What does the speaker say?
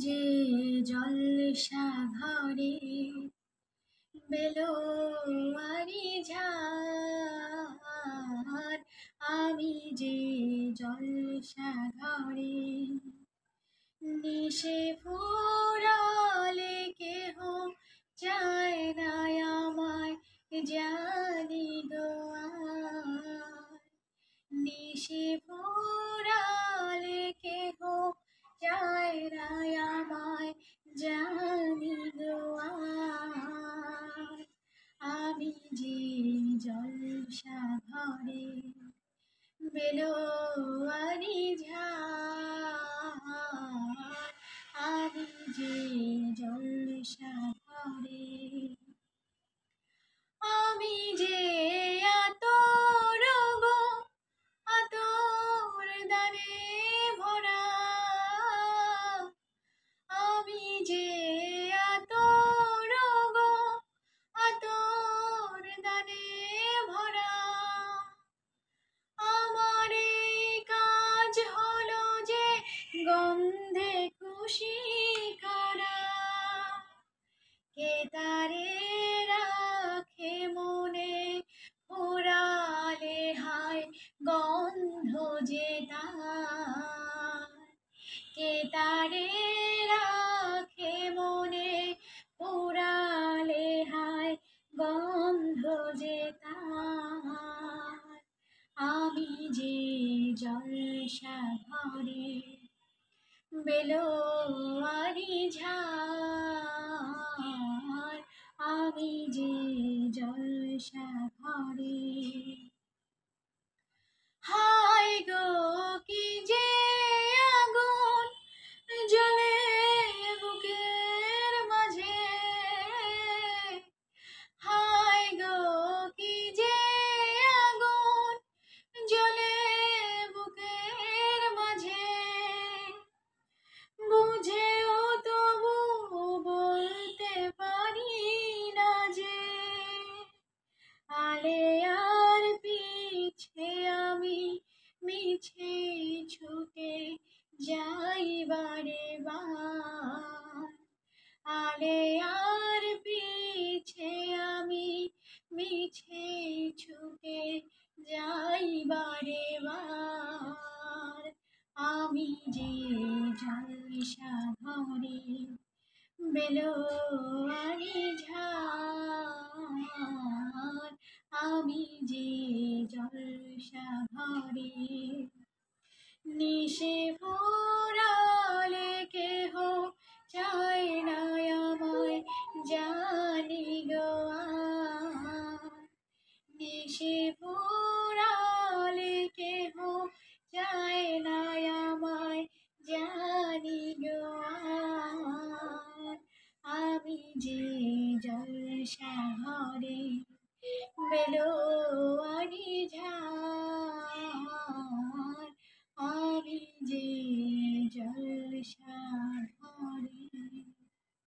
যে জলসা ঘরে বেলোয়ারি ঝাড়, আমি যে জলসা ঘরে নিশে ফুরালে কেহ চায় না আমায়, জানি গো আর। নিশে ফুরালে কেহ চায় না আমায়, জানি গো আর। আমি যে জলসা ঘরে বেলোয়ারি ঝাড়, আমি যে জলসা ঘরে। আমি যে আতর গো, আতর দানে ভরা, আমি যে আতর গো, আতর দানে ভরা। আমার এই কাজ হলো যে গন্ধে খুশি করা, কে তারে রাখে মনে পোড়ালে হায় গন্ধ যে তার। কে তারে রাখে মনে পোড়ালে হায় গন্ধ যে তার। আমি যে জলসা ঘরে বেলোয়ারি ঝাড়, আমি যে জলসা ঘরে। হায় গো কি যে আগুন জ্বলে বুকের মাঝে, হায় গো কি যে আগুন জ্বলে বুকের মাঝে। বুঝেও তবু বলতে পারি না যে, আলে আর পিছে আমি মিছে ছুটে যাই বারে বার। আলে আর পিছে আমি মিছে ছুটে যাই বারে বার। আমি যে জলসা ঘরে বেলোয়ারি ঝাড়, আমি যে জলসা ঘরে। নিশে ফুরালে কেহ চায় না আমায়, জানি গো আর। নিশে ফুরালে কেহ চায় না আমায়, জানি গো আর। আমি যে জলসা ঘরে বেলো